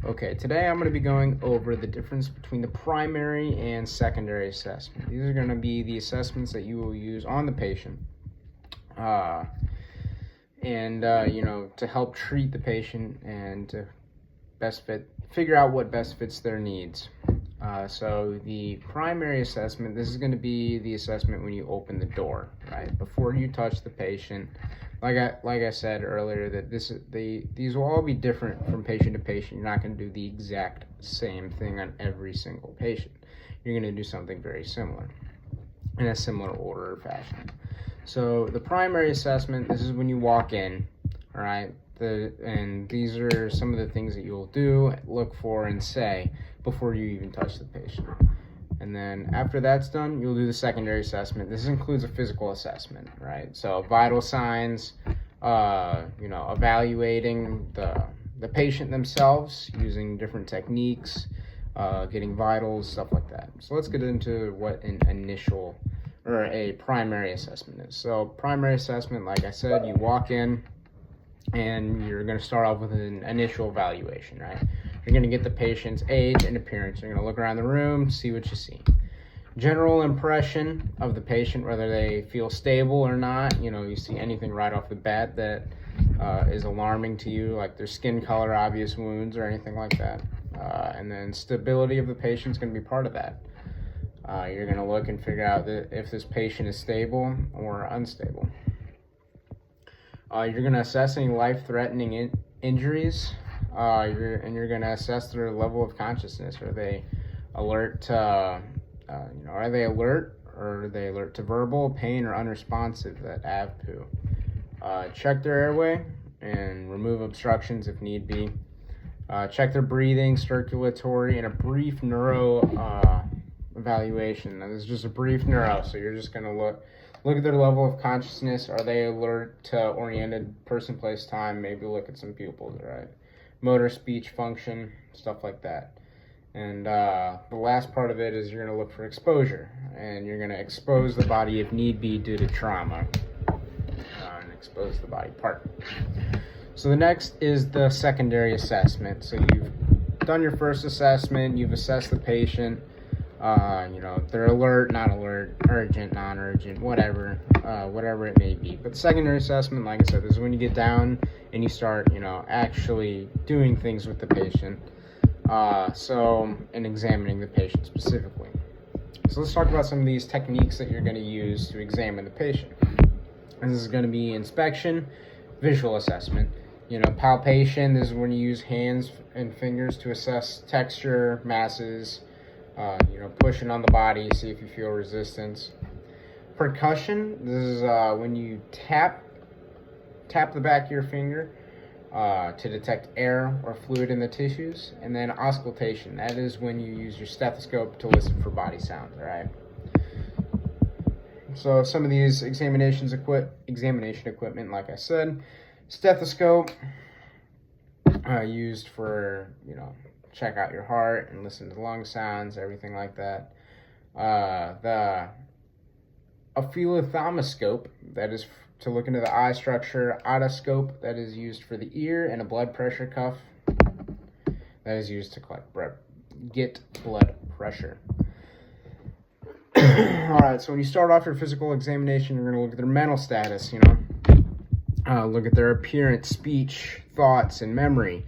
Okay, today I'm going to be going over the difference between the primary and secondary assessment. These are going to be the assessments that you will use on the patient to help treat the patient and to figure out what best fits their needs. So the primary assessment, this is going to be the assessment when you open the door, right? Before you touch the patient. Like I said earlier, that these will all be different from patient to patient. You're not going to do the exact same thing on every single patient. You're going to do something very similar in a similar order or fashion. So the primary assessment, this is when you walk in, all right? And these are some of the things that you'll do, look for, and say before you even touch the patient. And then after that's done, you'll do the secondary assessment. This includes a physical assessment, right? So vital signs, evaluating the patient themselves using different techniques, getting vitals, stuff like that. So let's get into what an initial or a primary assessment is. So primary assessment, like I said, you walk in and you're going to start off with an initial evaluation, right? You're going to get the patient's age and appearance. You're going to look around the room, see what you see. General impression of the patient, whether they feel stable or not. You see anything right off the bat that is alarming to you, like their skin color, obvious wounds, or anything like that. And then stability of the patient is going to be part of that. You're going to look and figure out if this patient is stable or unstable. You're going to assess any life-threatening injuries. You're going to assess their level of consciousness. Are they alert to, are they alert, or are they alert to verbal, pain, or unresponsive at AVPU? Check their airway and remove obstructions if need be. Check their breathing, circulatory, and a brief neuro evaluation. Now, this is just a brief neuro, so you're just going to look at their level of consciousness. Are they alert to oriented person, place, time? Maybe look at some pupils, right? Motor, speech, function, stuff like that. And the last part of it is you're going to look for exposure, and you're going to expose the body if need be due to trauma, and expose the body part. So the next is the secondary assessment. So you've done your first assessment, you've assessed the patient, they're alert, not alert, urgent, non-urgent, whatever it may be. But the secondary assessment, like I said, is when you get down and you start, actually doing things with the patient. And examining the patient specifically. So let's talk about some of these techniques that you're going to use to examine the patient. And this is going to be inspection, visual assessment, palpation. This is when you use hands and fingers to assess texture, masses, pushing on the body, see if you feel resistance. Percussion, this is when you tap the back of your finger to detect air or fluid in the tissues. And then auscultation, that is when you use your stethoscope to listen for body sounds, all right? So some of these examination equipment, like I said, stethoscope, used for, check out your heart and listen to lung sounds, everything like that. The ophthalmoscope, that is to look into the eye structure. Otoscope, that is used for the ear, and a blood pressure cuff, that is used to get blood pressure. All right, so when you start off your physical examination, you're going to look at their mental status, look at their appearance, speech, thoughts, and memory.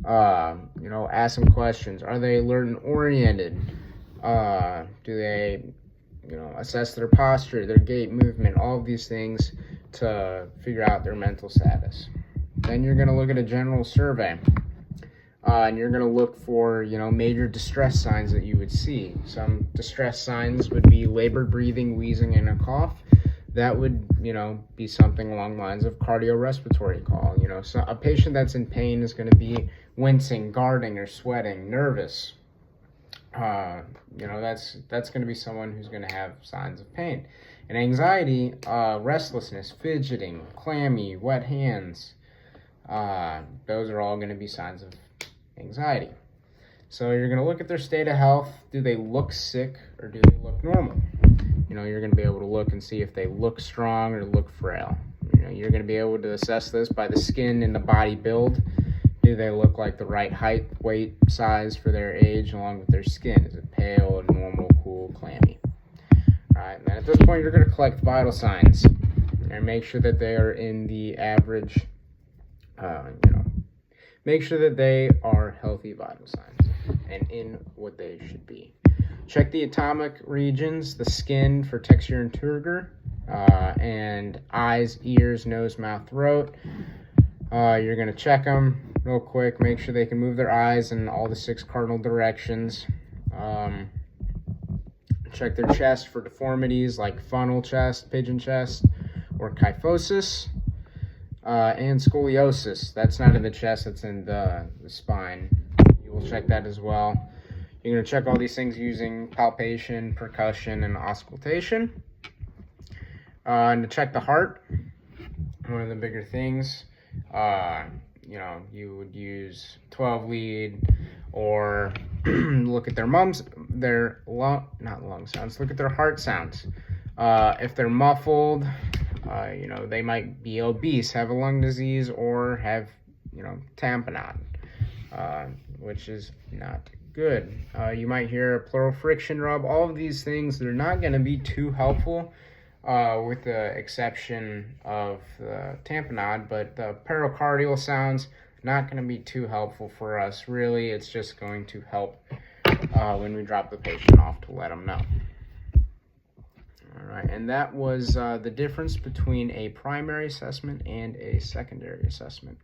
Ask some questions. Are they alert and oriented? Do they, assess their posture, their gait, movement, all of these things to figure out their mental status. Then you're going to look at a general survey. And you're going to look for, major distress signs that you would see. Some distress signs would be labored breathing, wheezing, and a cough. That would, be something along the lines of cardiorespiratory call. So a patient that's in pain is going to be wincing, guarding, or sweating, nervous. That's going to be someone who's going to have signs of pain. And anxiety, restlessness, fidgeting, clammy, wet hands. Those are all going to be signs of anxiety. So you're going to look at their state of health. Do they look sick or do they look normal? You're going to be able to look and see if they look strong or look frail. You're going to be able to assess this by the skin and the body build Do they look like the right height, weight, size for their age, along with their skin? Is it pale, normal, cool, clammy? Alright, and then at this point you're going to collect vital signs and make sure that they are in the average, make sure that they are healthy vital signs and in what they should be. Check the atomic regions, the skin for texture and turgor, and eyes, ears, nose, mouth, throat. You're going to check them real quick, make sure they can move their eyes in all the 6 cardinal directions. Check their chest for deformities like funnel chest, pigeon chest, or kyphosis, and scoliosis. That's not in the chest, that's in the spine. You will check that as well. You're going to check all these things using palpation, percussion, and auscultation. And to check the heart, one of the bigger things, you would use 12 lead, or look at their lung sounds, look at their heart sounds. If they're muffled, they might be obese, have a lung disease, or have, tamponade, which is not good. You might hear a pleural friction rub. All of these things, they're not going to be too helpful, with the exception of the tamponade, but the pericardial sounds, not going to be too helpful for us. Really, it's just going to help when we drop the patient off to let them know. All right, and that was the difference between a primary assessment and a secondary assessment.